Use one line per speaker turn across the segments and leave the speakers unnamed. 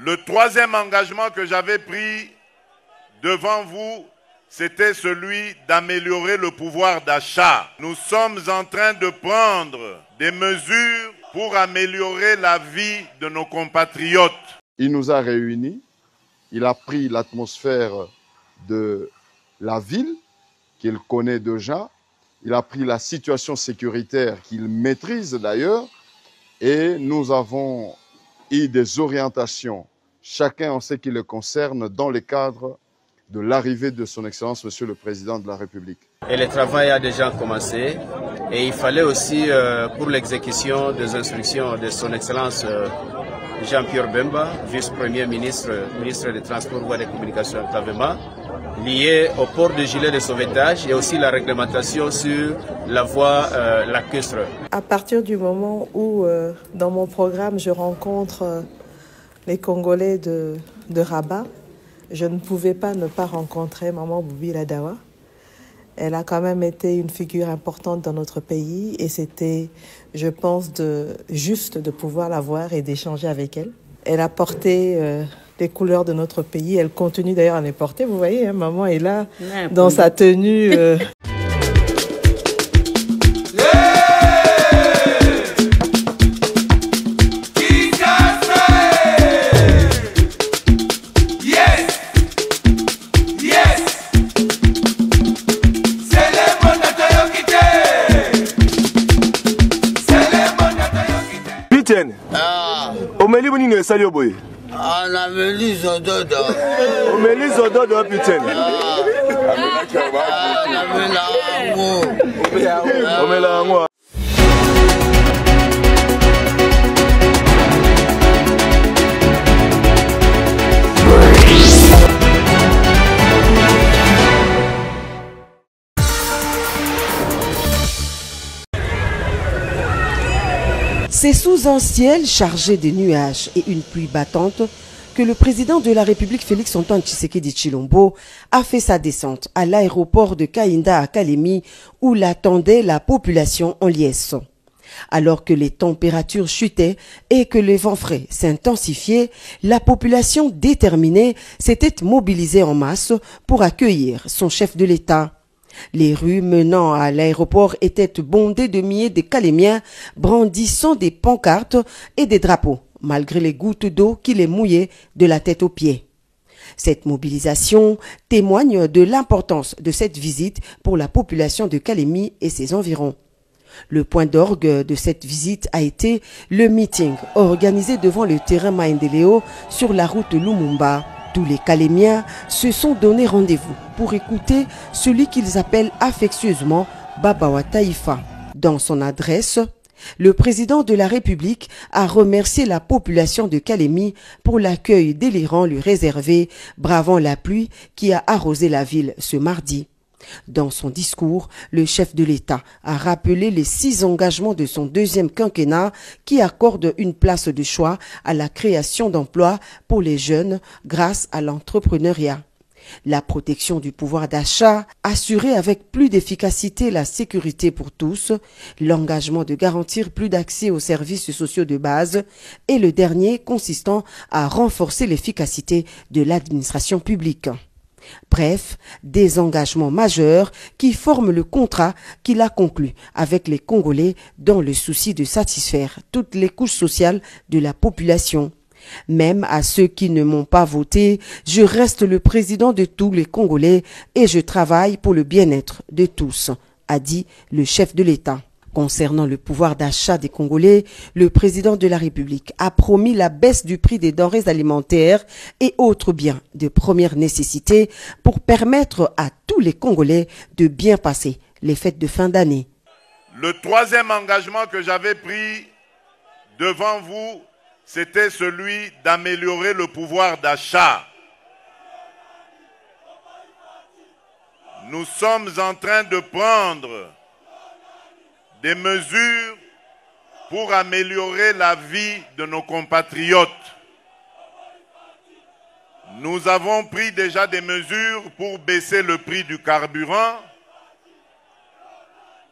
Le troisième engagement que j'avais pris devant vous, c'était celui d'améliorer le pouvoir d'achat. Nous sommes en train de prendre des mesures pour améliorer la vie de nos compatriotes.
Il nous a réunis, il a pris l'atmosphère de la ville qu'il connaît déjà, il a pris la situation sécuritaire qu'il maîtrise d'ailleurs, et nous avons eu des orientations, chacun en ce qui le concerne, dans le cadre de l'arrivée de son Excellence, Monsieur le Président de la République.
Et le travail a déjà commencé et il fallait aussi, pour l'exécution des instructions de son Excellence Jean-Pierre Bemba, vice-premier ministre, ministre des Transports, Voies et Communications et Travement, lié au port de gilet de sauvetage et aussi la réglementation sur la voie lacustre.
À partir du moment où, dans mon programme, je rencontre les Congolais de Rabat, je ne pouvais pas ne pas rencontrer Maman Boubi Ladawa. Elle a quand même été une figure importante dans notre pays et c'était, je pense, juste de pouvoir la voir et d'échanger avec elle. Elle a porté les couleurs de notre pays. Elle continue d'ailleurs à les porter. Vous voyez, hein, maman est là dans sa tenue.
Omeli boni ne salio boy.
Ah, na meli zododo.
Omeli zododo putain.
Na mela ngo.
Omela ngo.
C'est sous un ciel chargé de nuages et une pluie battante que le président de la République Félix-Antoine Tshisekedi Tshilombo a fait sa descente à l'aéroport de Kainda à Kalemi où l'attendait la population en liesse. Alors que les températures chutaient et que les vents frais s'intensifiaient, la population déterminée s'était mobilisée en masse pour accueillir son chef de l'État. Les rues menant à l'aéroport étaient bondées de milliers de Calémiens brandissant des pancartes et des drapeaux, malgré les gouttes d'eau qui les mouillaient de la tête aux pieds. Cette mobilisation témoigne de l'importance de cette visite pour la population de Kalemi et ses environs. Le point d'orgue de cette visite a été le meeting organisé devant le terrain Maendeleo sur la route Lumumba. Tous les Calémiens se sont donné rendez-vous pour écouter celui qu'ils appellent affectueusement Babawa Taïfa. Dans son adresse, le président de la République a remercié la population de Kalemi pour l'accueil délirant lui réservé, bravant la pluie qui a arrosé la ville ce mardi. Dans son discours, le chef de l'État a rappelé les 6 engagements de son deuxième quinquennat qui accordent une place de choix à la création d'emplois pour les jeunes grâce à l'entrepreneuriat. La protection du pouvoir d'achat, assurer avec plus d'efficacité la sécurité pour tous, l'engagement de garantir plus d'accès aux services sociaux de base et le dernier consistant à renforcer l'efficacité de l'administration publique. Bref, des engagements majeurs qui forment le contrat qu'il a conclu avec les Congolais dans le souci de satisfaire toutes les couches sociales de la population. Même à ceux qui ne m'ont pas voté, je reste le président de tous les Congolais et je travaille pour le bien-être de tous, a dit le chef de l'État. Concernant le pouvoir d'achat des Congolais, le président de la République a promis la baisse du prix des denrées alimentaires et autres biens de première nécessité pour permettre à tous les Congolais de bien passer les fêtes de fin d'année.
Le troisième engagement que j'avais pris devant vous, c'était celui d'améliorer le pouvoir d'achat. Nous sommes en train de prendre des mesures pour améliorer la vie de nos compatriotes. Nous avons pris déjà des mesures pour baisser le prix du carburant.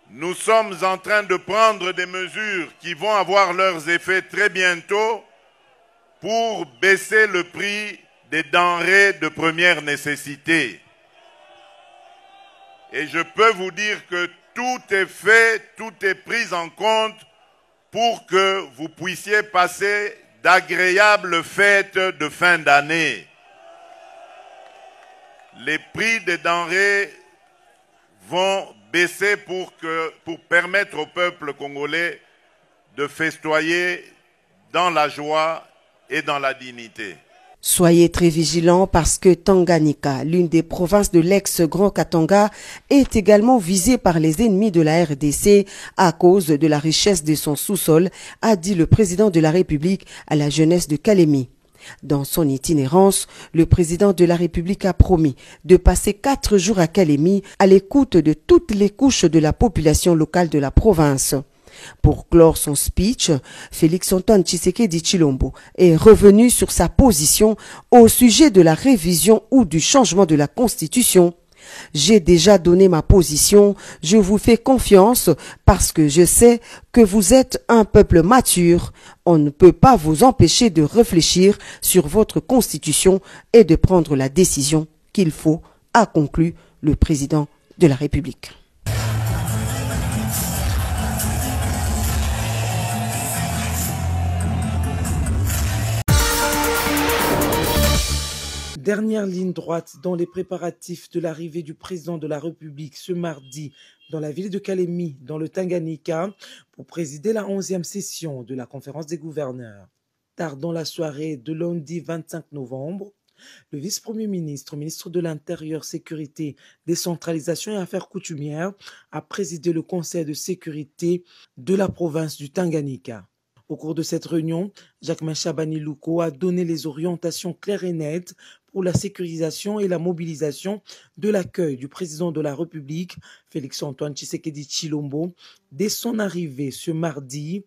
Nous sommes en train de prendre des mesures qui vont avoir leurs effets très bientôt pour baisser le prix des denrées de première nécessité. Et je peux vous dire que tout est fait, tout est pris en compte pour que vous puissiez passer d'agréables fêtes de fin d'année. Les prix des denrées vont baisser pour permettre au peuple congolais de festoyer dans la joie et dans la dignité.
Soyez très vigilants parce que Tanganyika, l'une des provinces de l'ex-Grand Katanga, est également visée par les ennemis de la RDC à cause de la richesse de son sous-sol, a dit le président de la République à la jeunesse de Kalemi. Dans son itinérance, le président de la République a promis de passer 4 jours à Kalemi à l'écoute de toutes les couches de la population locale de la province. Pour clore son speech, Félix-Antoine Tshisekedi Tshilombo est revenu sur sa position au sujet de la révision ou du changement de la Constitution. J'ai déjà donné ma position, je vous fais confiance parce que je sais que vous êtes un peuple mature. On ne peut pas vous empêcher de réfléchir sur votre Constitution et de prendre la décision qu'il faut, a conclu le président de la République.
Dernière ligne droite dans les préparatifs de l'arrivée du président de la République ce mardi dans la ville de Kalemi, dans le Tanganyika, pour présider la 11e session de la conférence des gouverneurs. Tard dans la soirée de lundi 25 novembre, le vice-premier ministre, ministre de l'Intérieur, Sécurité, Décentralisation et Affaires coutumières, a présidé le conseil de sécurité de la province du Tanganyika. Au cours de cette réunion, Jacquemain Chabani Louko a donné les orientations claires et nettes pour la sécurisation et la mobilisation de l'accueil du président de la République, Félix-Antoine Tshisekedi Tshilombo, dès son arrivée ce mardi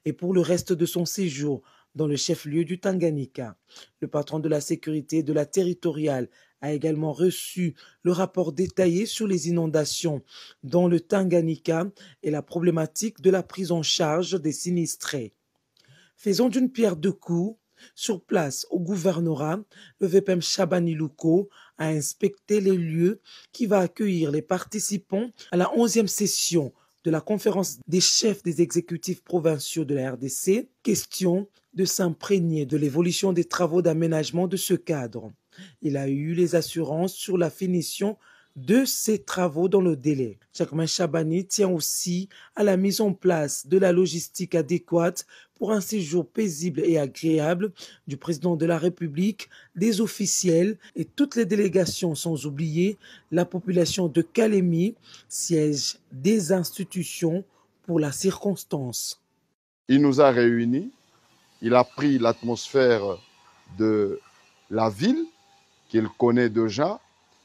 et pour le reste de son séjour dans le chef-lieu du Tanganyika. Le patron de la sécurité de la territoriale a également reçu le rapport détaillé sur les inondations dans le Tanganyika et la problématique de la prise en charge des sinistrés. Faisant d'une pierre deux coups, sur place au gouvernorat, le VPM Chabani Louko a inspecté les lieux qui va accueillir les participants à la 11e session de la conférence des chefs des exécutifs provinciaux de la RDC, question de s'imprégner de l'évolution des travaux d'aménagement de ce cadre. Il a eu les assurances sur la finition de ces travaux dans le délai. Jacquemain Chabani tient aussi à la mise en place de la logistique adéquate pour un séjour paisible et agréable du président de la République, des officiels et toutes les délégations, sans oublier la population de Kalemi, siège des institutions pour la circonstance.
Il nous a réunis, il a pris l'atmosphère de la ville qu'il connaît déjà,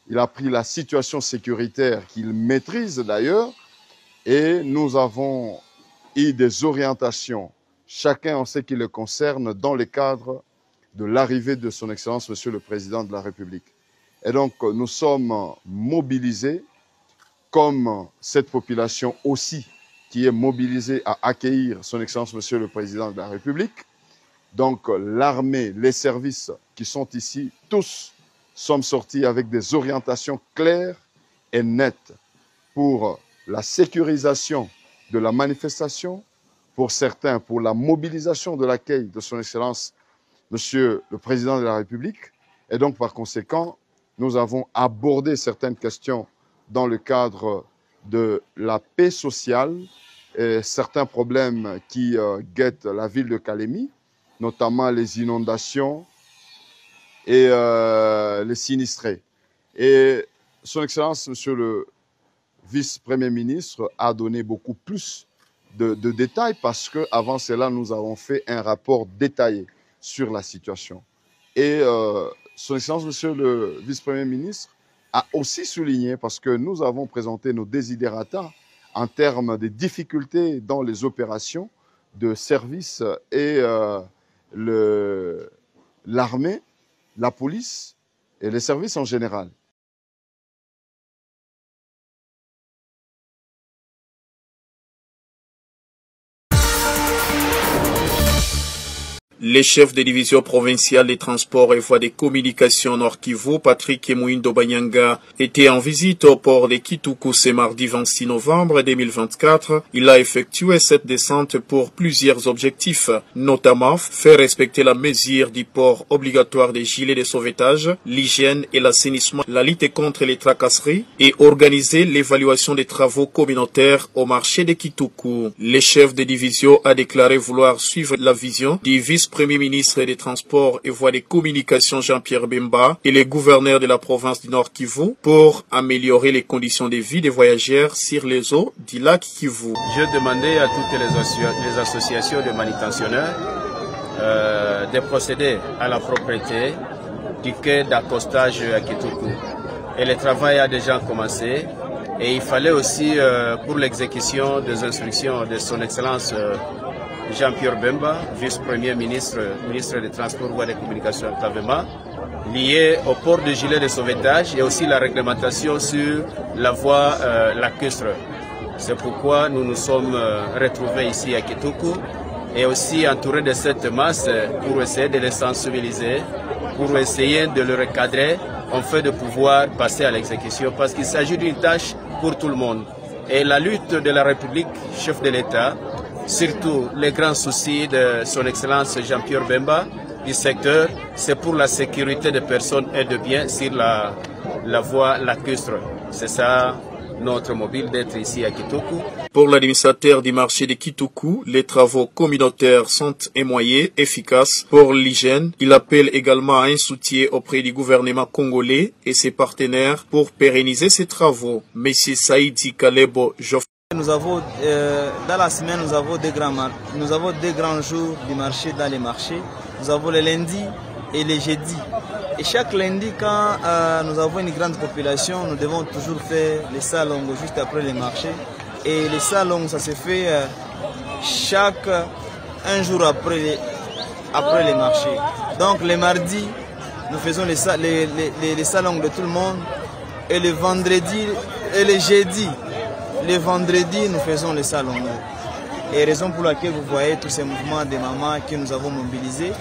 il a pris la situation sécuritaire qu'il maîtrise d'ailleurs et nous avons eu des orientations, chacun en ce qui le concerne, dans le cadre de l'arrivée de son Excellence, Monsieur le Président de la République. Et donc nous sommes mobilisés comme cette population aussi qui est mobilisée à accueillir son Excellence, Monsieur le Président de la République. Donc l'armée, les services qui sont ici, tous sommes sortis avec des orientations claires et nettes pour la sécurisation de la manifestation, pour certains, pour la mobilisation de l'accueil de son Excellence, Monsieur le Président de la République. Et donc, par conséquent, nous avons abordé certaines questions dans le cadre de la paix sociale et certains problèmes qui guettent la ville de Kalemi, notamment les inondations et les sinistrés. Et son Excellence, Monsieur le Vice-Premier ministre, a donné beaucoup plus de détails parce qu'avant cela, nous avons fait un rapport détaillé sur la situation. Et son Excellence, Monsieur le Vice-Premier ministre, a aussi souligné, parce que nous avons présenté nos desiderata en termes de difficultés dans les opérations de service et l'armée, la police et les services en général.
Les chefs des divisions provinciales des transports et voies des communications Nord Kivu, Patrick Emouindo Banyanga, était en visite au port de Kituku ce mardi 26 novembre 2024. Il a effectué cette descente pour plusieurs objectifs, notamment faire respecter la mesure du port obligatoire des gilets de sauvetage, l'hygiène et l'assainissement, la lutte contre les tracasseries et organiser l'évaluation des travaux communautaires au marché de Kituku. Le chef de division a déclaré vouloir suivre la vision du vice-premier ministre des Transports et Voies des Communications Jean-Pierre Bemba et les gouverneurs de la province du Nord Kivu pour améliorer les conditions de vie des voyageurs sur les eaux du lac Kivu.
Je demandais à toutes les associations de manutentionnaires de procéder à la propriété du quai d'accostage à Kituku. Et le travail a déjà commencé. Et il fallait aussi, pour l'exécution des instructions de son Excellence Jean-Pierre Bemba, vice-premier ministre, ministre des Transports, Voies des Communications Tavema, lié au port de gilet de sauvetage et aussi la réglementation sur la voie lacustre. C'est pourquoi nous nous sommes retrouvés ici à Kituku et aussi entourés de cette masse pour essayer de les sensibiliser, pour essayer de le recadrer, en fait de pouvoir passer à l'exécution parce qu'il s'agit d'une tâche pour tout le monde. Et la lutte de la République, chef de l'État, surtout les grands soucis de son Excellence Jean-Pierre Bemba du secteur, c'est pour la sécurité des personnes et de biens sur la voie lacustre. C'est ça notre mobile d'être ici à Kituku.
Pour l'administrateur du marché de Kituku, les travaux communautaires sont moyens efficaces pour l'hygiène. Il appelle également à un soutien auprès du gouvernement congolais et ses partenaires pour pérenniser ces travaux. Monsieur Saïdi Kalebo Joffre.
Nous avons, dans la semaine, nous avons deux grands jours du marché dans les marchés. Nous avons le lundi et le jeudi. Et chaque lundi, quand nous avons une grande population, nous devons toujours faire les salons juste après les marchés. Et les salons, ça se fait un jour après les marchés. Donc les mardis, nous faisons les salons de tout le monde. Et le vendredi et le jeudi, le vendredi, nous faisons les salons. Et raison pour laquelle vous voyez tous ces mouvements des mamans que nous avons mobilisés,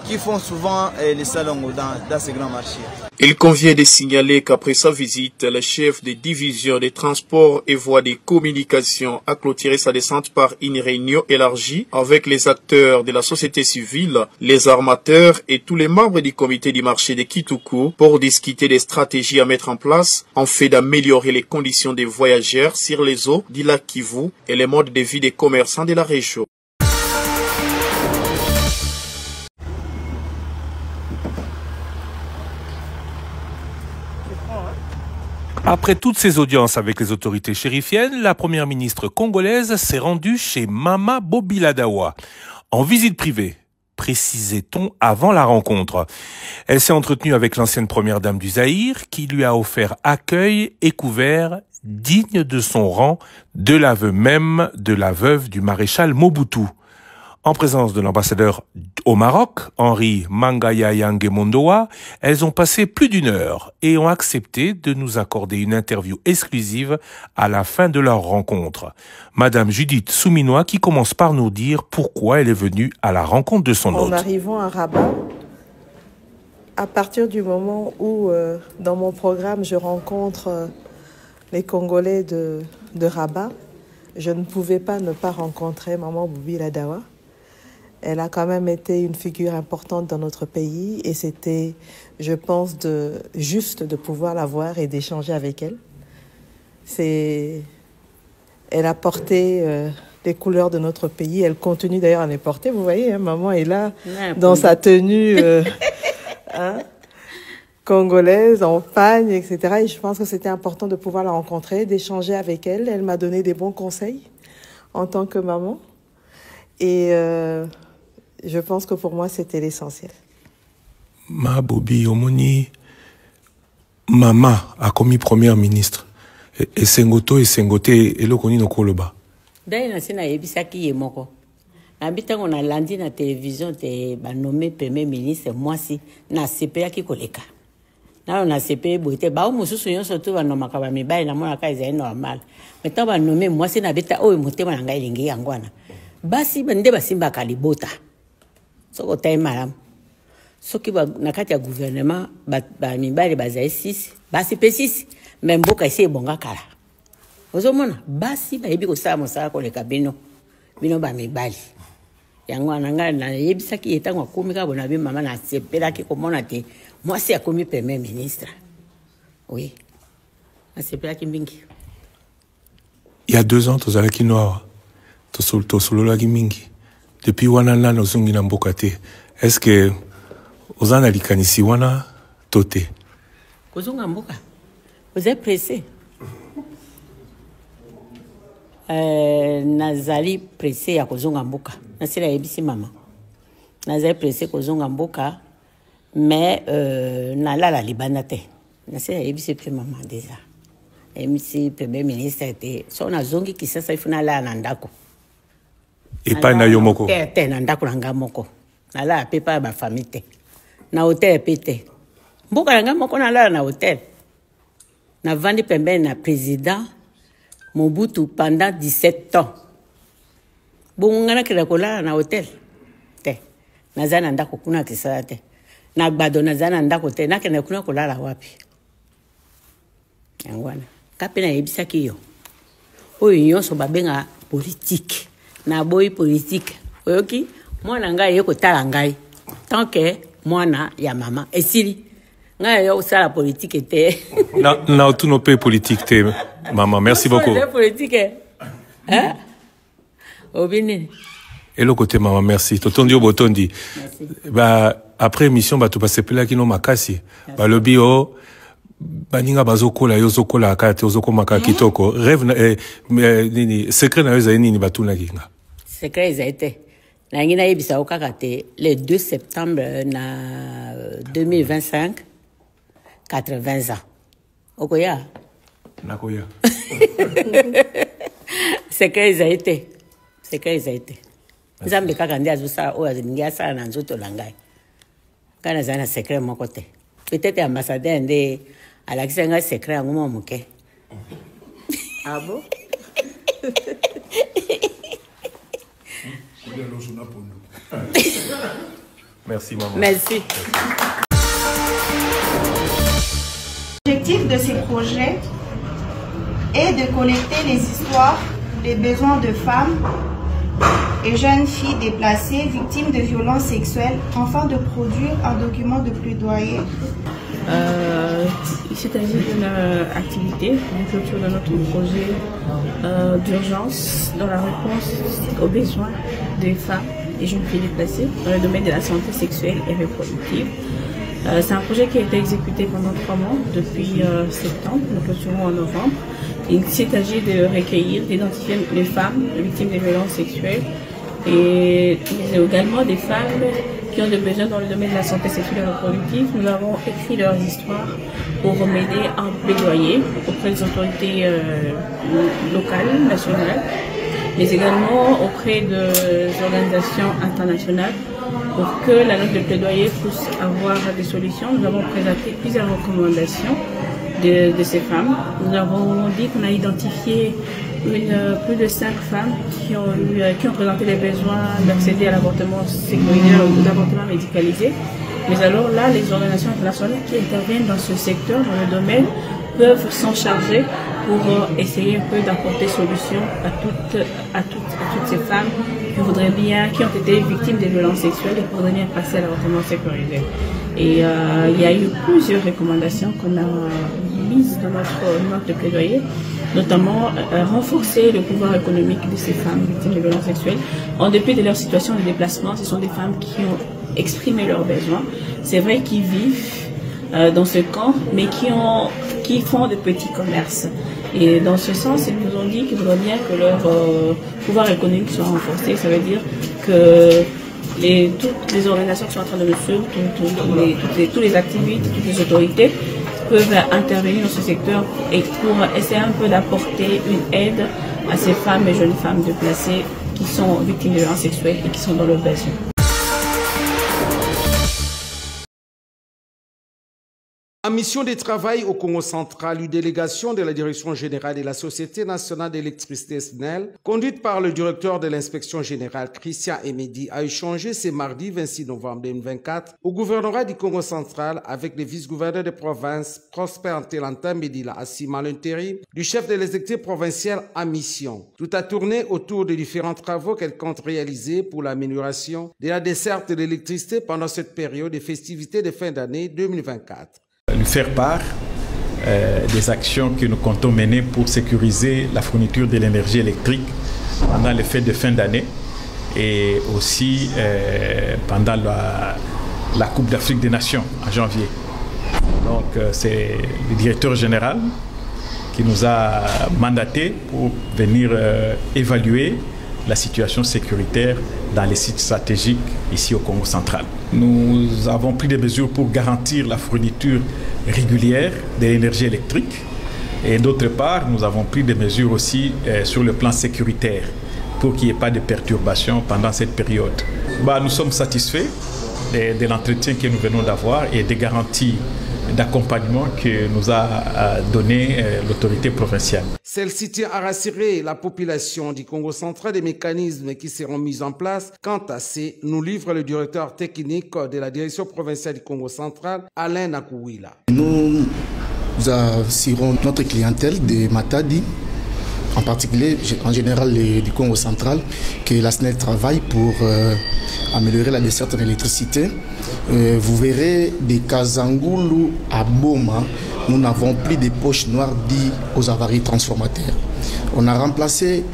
qui font souvent les salons dans ces grands marchés.
Il convient de signaler qu'après sa visite, le chef des divisions des transports et voies des communications a clôturé sa descente par une réunion élargie avec les acteurs de la société civile, les armateurs et tous les membres du comité du marché de Kituku pour discuter des stratégies à mettre en place en fait d'améliorer les conditions des voyageurs sur les eaux du lac Kivu et les modes de vie des commerçants de la région.
Après toutes ces audiences avec les autorités chérifiennes, la première ministre congolaise s'est rendue chez Mama Bobila Dawa, en visite privée, précisait-on avant la rencontre. Elle s'est entretenue avec l'ancienne première dame du Zaïre, qui lui a offert accueil et couvert digne de son rang de l'aveu même de la veuve du maréchal Mobutu. En présence de l'ambassadeur au Maroc, Henri Mangaya Yangemondoa, elles ont passé plus d'une heure et ont accepté de nous accorder une interview exclusive à la fin de leur rencontre. Madame Judith Souminois qui commence par nous dire pourquoi elle est venue à la rencontre de son hôte.
En arrivant à Rabat, à partir du moment où dans mon programme je rencontre les Congolais de Rabat, je ne pouvais pas ne pas rencontrer Maman Bobila Dawa. Elle a quand même été une figure importante dans notre pays et c'était, je pense, juste de pouvoir la voir et d'échanger avec elle. Elle a porté les couleurs de notre pays. Elle continue d'ailleurs à les porter. Vous voyez, hein, maman est là dans sa tenue congolaise, en pagne, etc. Et je pense que c'était important de pouvoir la rencontrer, d'échanger avec elle. Elle m'a donné des bons conseils en tant que maman. Et je pense que pour moi, c'était l'essentiel.
Ma Bobi Omoni, maman a commis première ministre. Et Sengoto et Sengoté, et le koni no koloba.
D'ailleurs, c'est na yebisaki yemoko. Nabita on a lundi na télévision te ba nommé premier ministre moi si na CPA ki koleka. Na on a CPA boité ba mususu nyonso to ba nomaka ba mibali na mona ka ezali normal. Maintenant ba nommé moi si na bita o motema na ngai lingi yangwana. Basi bande basimba kalibota. soko tayi malamu soki na kati ya gouvernement bamibali bazali 6 basi pe 6 me mboka esi ebonga kala ozomona basi bayebi kosala mosala koleka bino bamibali yango wana ngai nayebisaki etango akomi kaka bona mama nasepelaki komona te mwasi akomi premier ministre oui nasepelaki mingi.
Il y a 2 ans tozalaki noir tosololaki mingi depuis wana nano ozongi na mboka te. Est-ce que oza na likanisi wana to te?
Kozonga mboka oza pressé nazali pressé ya kozonga mboka nasila yebisi mama nazali pressé kozonga mboka mais nalala libanda te nasila yebisi pe mama déjà MC premier ministre te so nazongi kisasa ifuna la na ndako
epai na yo moko
te na ndako na nga moko nalala pe pa ba famille te na hotel pe te mboka na nga moko nalala na hotel na vandi pembeni na président Mobutu pendant 17 ans. Bongo ngana kila kolala na hotel. Te. Nazana ndako kuna kisala te. Na gbado nazana ndako te. Na kena kuna kolala wapi. Yangwana. Kapena yebisaki yo. Oyo nyonso babenga politique. Na boyi politique. Oyoki mwana ngai yeko tala ngai. Tant que mwana ya mama esili. Ngai yo sala politique te.
Na tu no pe politique te. Maman, merci beaucoup.
C'est politique. Hein? Obine.
Et le côté maman, merci. Totondi obotondi. Bah après émission bah tu passes pela kino makasi. Bah le bio baninga bazokola yozokola akate ozokoma ka kitoko. Rêve nini secret na yoza nini batuna kinga.
Secret zaite. Na ngina yebisa okakate le 2 septembre na 2025 80 ans. Okoya.
Nakoya.
Secret zaite. Nzambe kaka ndi azusa o azingia sana na nzoto langai. Kana zana secret moko te. Peut-être ambassadeur ndé alakisa nga secret ngumo muke. Ah bon?
Merci maman.
Merci.
L'objectif de ces projets est de collecter les histoires, les besoins de femmes et jeunes filles déplacées, victimes de violences sexuelles, afin de produire un document de plaidoyer.
Il s'agit d'une activité, d'une clôture de notre projet d'urgence dans la réponse aux besoins des femmes et jeunes filles déplacées dans le domaine de la santé sexuelle et reproductive. C'est un projet qui a été exécuté pendant 3 mois, depuis septembre, nous clôturons en novembre. Il s'agit de recueillir, d'identifier les femmes victimes de violences sexuelles et également des femmes qui ont des besoins dans le domaine de la santé sexuelle et reproductive. Nous avons écrit leurs histoires pour m'aider à plaidoyer auprès des autorités locales, nationales, mais également auprès des organisations internationales pour que la note de plaidoyer puisse avoir des solutions. Nous avons présenté plusieurs recommandations de ces femmes. Nous avons dit qu'on a identifié plus de 5 femmes qui ont présenté des besoins d'accéder à l'avortement sécuritaire ou d'avortement médicalisé. Mais alors là, les organisations internationales qui interviennent dans ce secteur, dans le domaine, peuvent s'en charger pour essayer un peu d'apporter solution à toutes ces femmes qui ont été victimes de violences sexuelles et qui voudraient bien passer à l'avortement sécurisé. Et il y a eu plusieurs recommandations qu'on a mises dans notre note de plaidoyer, notamment renforcer le pouvoir économique de ces femmes victimes de violences sexuelles. En dépit de leur situation de déplacement, ce sont des femmes qui ont exprimé leurs besoins. C'est vrai qu'ils vivent dans ce camp, mais qui font de petits commerces. Et dans ce sens, ils nous ont dit qu'ils voudraient bien que leur pouvoir économique soit renforcé. Ça veut dire que toutes les organisations qui sont en train de nous suivre, tous les activistes, toutes les autorités peuvent intervenir dans ce secteur et pour essayer un peu d'apporter une aide à ces femmes et jeunes femmes déplacées qui sont victimes de violences sexuelles et qui sont dans le besoin.
En mission de travail au Congo central, une délégation de la Direction générale de la Société nationale d'électricité SNEL, conduite par le directeur de l'inspection générale Christian Emedi, a échangé ce mardi 26 novembre 2024 au gouvernorat du Congo central avec les vice-gouverneurs de province Prosper Antelanta Medila Assima l'intérim du chef de l'exécutif provincial en mission. Tout a tourné autour de différents travaux qu'elle compte réaliser pour l'amélioration de la desserte de l'électricité pendant cette période de festivités de fin d'année 2024.
Lui faire part des actions que nous comptons mener pour sécuriser la fourniture de l'énergie électrique pendant les fêtes de fin d'année et aussi pendant la Coupe d'Afrique des Nations en janvier. Donc c'est le directeur général qui nous a mandaté pour venir évaluer la situation sécuritaire dans les sites stratégiques ici au Congo central. Nous avons pris des mesures pour garantir la fourniture régulière de l'énergie électrique et d'autre part, nous avons pris des mesures aussi sur le plan sécuritaire pour qu'il n'y ait pas de perturbations pendant cette période. Nous sommes satisfaits de l'entretien que nous venons d'avoir et des garanties d'accompagnement que nous a donné l'autorité provinciale.
Celle-ci tient à rassurer la population du Congo central des mécanismes qui seront mis en place. Quant à ces, nous livre le directeur technique de la direction provinciale du Congo central, Alain Nakouila.
Nous assurons notre clientèle de Matadi, en particulier, en général du Congo central, que la SNEL travaille pour améliorer la desserte de l'électricité. Vous verrez des Kazangulu à Boma, nous n'avons plus de poches noires dites aux avaries transformateurs. On a remplacé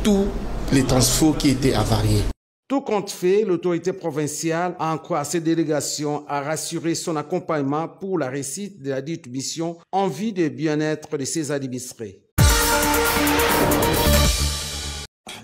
tous les transfos qui étaient avariés.
Tout compte fait, l'autorité provinciale a encore ses délégations à rassurer son accompagnement pour la réussite de la dite mission en vue de bien-être de ses administrés.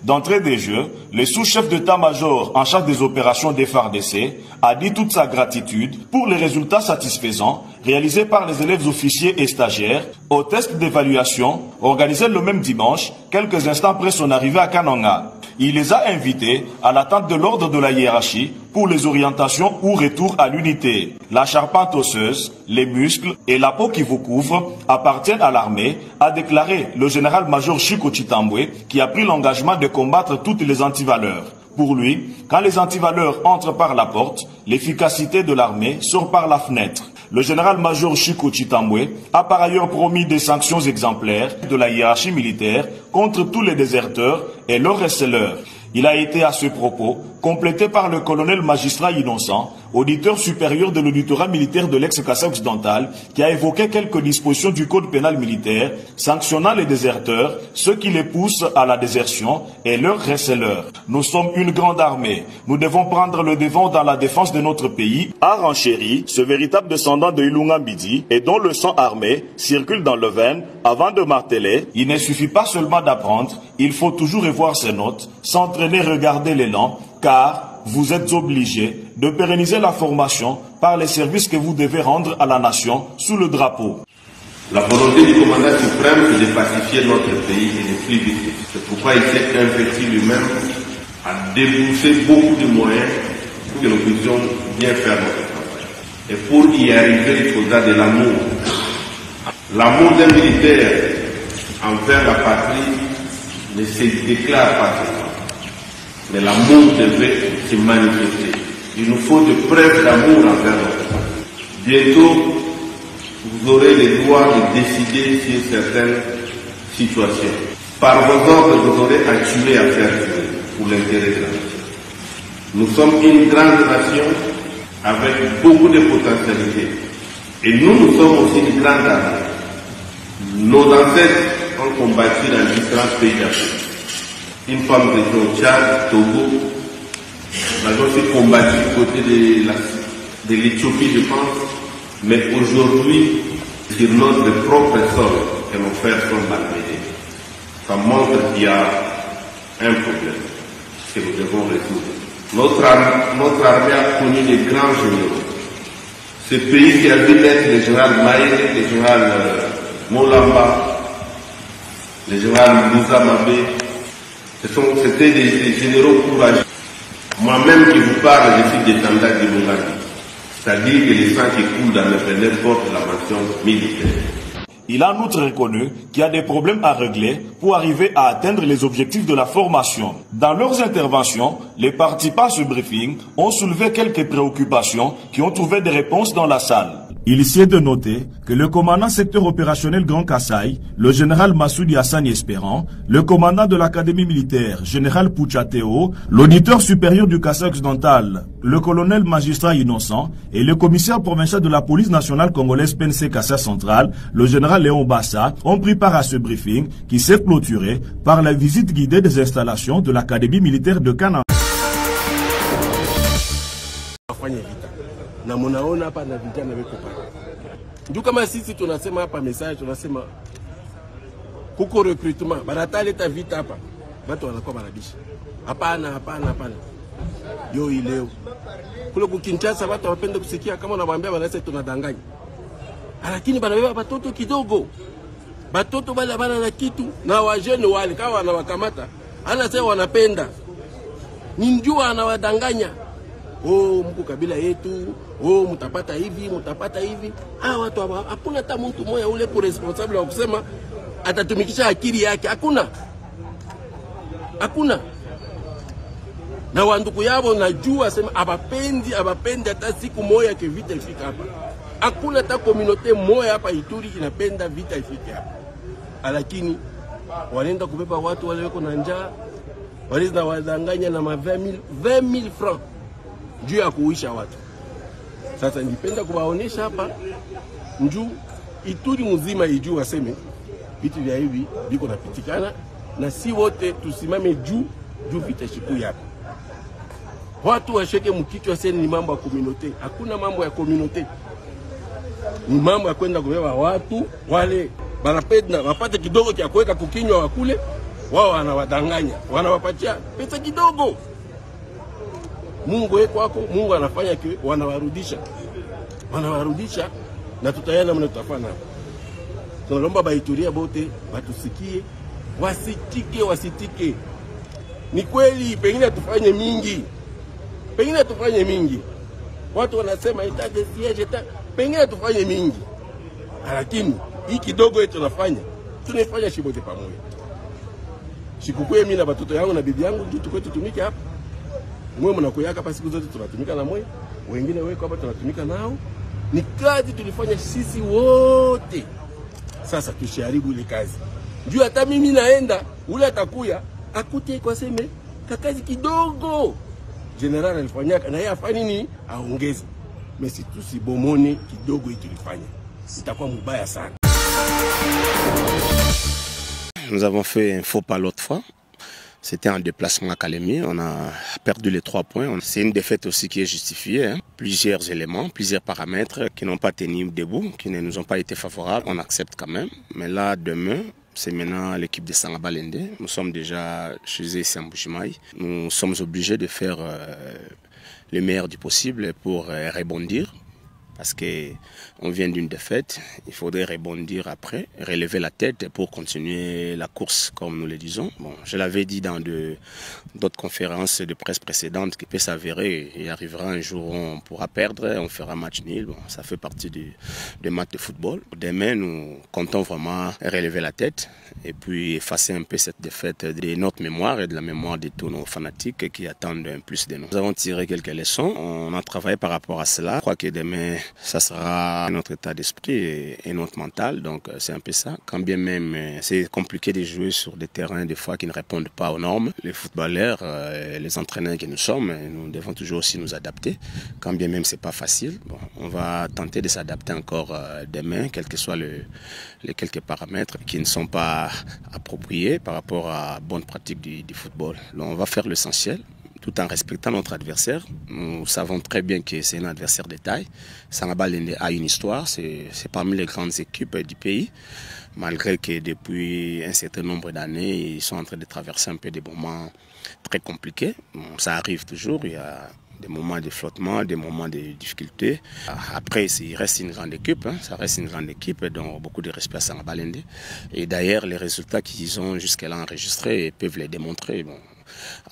D'entrée des jeux, le sous-chef d'état-major en charge des opérations des FARDC a dit toute sa gratitude pour les résultats satisfaisants réalisés par les élèves officiers et stagiaires au test d'évaluation organisé le même dimanche, quelques instants après son arrivée à Kananga. Il les a invités à l'attente de l'ordre de la hiérarchie pour les orientations ou retour à l'unité. La charpente osseuse, les muscles et la peau qui vous couvre appartiennent à l'armée, a déclaré le général-major Chico Chitambwe, qui a pris l'engagement de combattre toutes les antivaleurs. Pour lui, quand les antivaleurs entrent par la porte, l'efficacité de l'armée sort par la fenêtre. Le général-major Chico Chitambwe a par ailleurs promis des sanctions exemplaires de la hiérarchie militaire contre tous les déserteurs et leurs receleurs. Il a été à ce propos complété par le colonel magistrat innocent, auditeur supérieur de l'auditorat militaire de l'ex-Kassai occidental, qui a évoqué quelques dispositions du code pénal militaire sanctionnant les déserteurs, ceux qui les poussent à la désertion et leurs receleurs. Nous sommes une grande armée. Nous devons prendre le devant dans la défense de notre pays, a renchéri ce véritable descendant de Ilunga Mbidi et dont le sang armé circule dans le veine avant de marteler. Il ne suffit pas seulement d'apprendre, il faut toujours revoir ses notes, s'entraîner, regarder l'élan, car vous êtes obligés de pérenniser la formation par les services que vous devez rendre à la nation sous le drapeau.
La volonté du commandant suprême est de pacifier notre pays et de plus vite. C'est pourquoi il s'est investi lui-même à débourser beaucoup de moyens pour que nous puissions bien faire notre travail. Et pour y arriver, il faudra de l'amour. L'amour d'un militaire envers la patrie ne se déclare pas seulement. Mais l'amour devait se manifester. Il nous faut de preuves d'amour envers notre patrie. Bientôt, vous aurez le droit de décider sur certaines situations. Par vos ordres, vous aurez à tuer, à faire tuer pour l'intérêt de la nation. Nous sommes une grande nation avec beaucoup de potentialités. Et nous sommes aussi une grande armée. Nos ancêtres ont combattu dans différents pays d'Afrique. Une fois nous étions au Tchad, Togo, nous avons aussi combattu du côté de l'Éthiopie, je pense. Mais aujourd'hui, sur notre propre sol, que nos frères sont malmenés. Ça montre qu'il y a un problème que nous devons résoudre. Notre armée a connu des grands généraux. Ce pays qui a vu naître le général Maïs, le général Molamba, le général Moussa Mabé, c'était des généraux courageux. Moi-même qui vous parle, je suis descendant de Mungandi. C'est-à-dire que les sangs qui coulent dans le venin portent la mention militaire.
Il a en outre reconnu qu'il y a des problèmes à régler pour arriver à atteindre les objectifs de la formation. Dans leurs interventions, les participants à ce briefing ont soulevé quelques préoccupations qui ont trouvé des réponses dans la salle. Il est de noter que le commandant secteur opérationnel Grand Kassai, le général Massoudi Hassan Espérant, le commandant de l'académie militaire, général Pouchateo, l'auditeur supérieur du Kassai occidental, le colonel magistrat Innocent, et le commissaire provincial de la police nationale congolaise PNC Kassai central, le général Léon Bassa, ont pris part à ce briefing qui s'est clôturé par la visite guidée des installations de l'académie militaire de Canada.
Na munaona hapa na vijana weko pale. Ndio kama sisi tunasema hapa message tunasema kuko recruitment, banataleta vita hapa. Watu wanakuwa banabisha. Hapana. Yo leo. Kule kukinchasa watu wapende kusikia kama unamwambia wanasema tunadanganya. Lakini banabeba batoto kidogo. Batoto bale bana na kitu na wajene wale kama wanawakamata. Anasema wanapenda. Ni njua anawadanganya. Oh, mko kabila yetu, oh, mtapata hivi. Watu hakuna hata mtu mmoja ule kwa responsible wa kusema atatumikisha akili yake. Hakuna. Na wanduku yao najua sema abapendi hata siku moja ke vita ifika hapa. Hakuna hata community moja hapa Ituri inapenda vita ifike hapa. Lakini wanaenda kubeba watu wale wako na njaa, waliza wadanganya na 20,000 francs. Juu ya kuisha watu. Sasa nipenda kuwaonesha hapa njuu Ituri mzima ijuu waseme vitu vya hivi viko napitikana na si wote tusimame juu vita shiku yako. Watu washeke mkichwa sasa ni mambo ya community. Hakuna mambo ya community. Ni mambo ya kwenda kubeba watu wale banapenda wapate kidogo cha kuweka kukinywa wakule, wao wanawadanganya, wanawapatia pesa kidogo. Mungu wako, Mungu anafanya kile wanawarudisha na tutayana mna tutafanya. Tunaomba Baituria bote watusikie, wasitike. Ni kweli pengine tufanye mingi. Watu wanasema itaje siege pengine tufanye mingi. Lakini hii kidogo yetu tunafanya shibote pamoja. Sikukue mimi na watoto yangu na bibi yangu ndio tutumike hapa. Mwe mnakoyaka hapa siku zote tunatumika na mwe, wengine weko hapa tunatumika nao. Ni kazi tulifanya sisi wote. Sasa tushiharibu ile kazi. Njoo hata mimi naenda, ule atakuya, akute kwa seme kakazi kidogo. General alifanyaka na yeye afanye nini? Aongeze. Mesi tusibomone kidogo hii tulifanya. Itakuwa mbaya sana.
Nous avons fait un faux pas l'autre fois. C'était un déplacement à Calémie, on a perdu les 3 points. C'est une défaite aussi qui est justifiée. Plusieurs éléments, plusieurs paramètres qui n'ont pas tenu debout, qui ne nous ont pas été favorables. On accepte quand même. Mais là, demain, c'est maintenant l'équipe de Sangabalende. Nous sommes déjà chez eux ici en Bujimaï. Nous sommes obligés de faire le meilleur du possible pour rebondir. Parce qu'on vient d'une défaite, il faudrait rebondir après, relever la tête pour continuer la course comme nous le disons. Bon, je l'avais dit dans d'autres conférences de presse précédentes qu'il peut s'avérer, il arrivera un jour où on pourra perdre, on fera match nul, bon, ça fait partie du match de football. Demain, nous comptons vraiment relever la tête et puis effacer un peu cette défaite de notre mémoire et de la mémoire de tous nos fanatiques qui attendent un plus de nous. Nous avons tiré quelques leçons, on a travaillé par rapport à cela. Je crois que demain, ça sera notre état d'esprit et notre mental, donc c'est un peu ça. Quand bien même c'est compliqué de jouer sur des terrains des fois qui ne répondent pas aux normes, les footballeurs, les entraîneurs que nous sommes, nous devons toujours aussi nous adapter. Quand bien même c'est pas facile, bon, on va tenter de s'adapter encore demain, quels que soient les quelques paramètres qui ne sont pas appropriés par rapport à bonne pratique du football. Donc, on va faire l'essentiel, tout en respectant notre adversaire. Nous savons très bien que c'est un adversaire de taille. Sangabalende a une histoire, c'est parmi les grandes équipes du pays, malgré que depuis un certain nombre d'années, ils sont en train de traverser un peu des moments très compliqués. Bon, ça arrive toujours, il y a des moments de flottement, des moments de difficultés. Après, il reste une grande équipe, ça reste une grande équipe, donc beaucoup de respect à Sangabalende. Et d'ailleurs, les résultats qu'ils ont jusqu'à-là enregistrés peuvent les démontrer. Bon,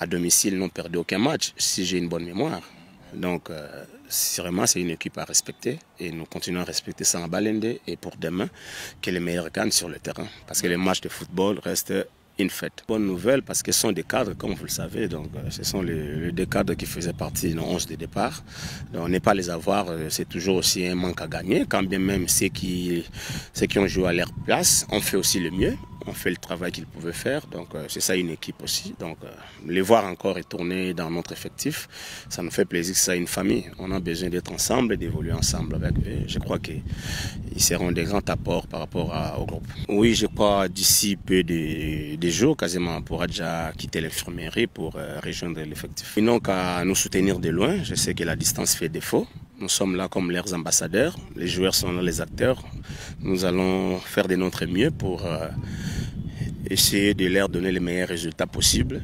à domicile, ils n'ont perdu aucun match, si j'ai une bonne mémoire. Donc, vraiment, c'est une équipe à respecter et nous continuons à respecter ça en Balende et pour demain, que les meilleurs gagnent sur le terrain. Parce que les matchs de football restent une fête. Bonne nouvelle parce que ce sont des cadres, comme vous le savez, donc ce sont les deux cadres qui faisaient partie de nos 11 de départ. Donc, on n'est pas les avoir, c'est toujours aussi un manque à gagner, quand bien même ceux qui ont joué à leur place ont fait aussi le mieux. On fait le travail qu'ils pouvaient faire, donc c'est ça une équipe aussi. Donc les voir encore retourner dans notre effectif, ça nous fait plaisir, c'est ça une famille. On a besoin d'être ensemble et d'évoluer ensemble avec eux. Je crois qu'ils seront des grands apports par rapport au groupe. Oui, je crois d'ici peu de jours, quasiment, on pourra déjà quitter l'infirmerie pour rejoindre l'effectif. Ils n'ont qu'à nous soutenir de loin, je sais que la distance fait défaut. Nous sommes là comme leurs ambassadeurs, les joueurs sont là, les acteurs. Nous allons faire de notre mieux pour essayer de leur donner les meilleurs résultats possibles.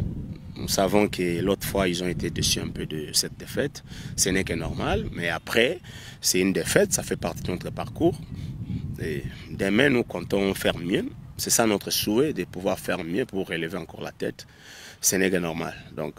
Nous savons que l'autre fois, ils ont été déçus un peu de cette défaite. Ce n'est que normal, mais après, c'est une défaite, ça fait partie de notre parcours. Et demain, nous comptons faire mieux. C'est ça notre souhait, de pouvoir faire mieux pour relever encore la tête. Ce n'est que normal. Donc.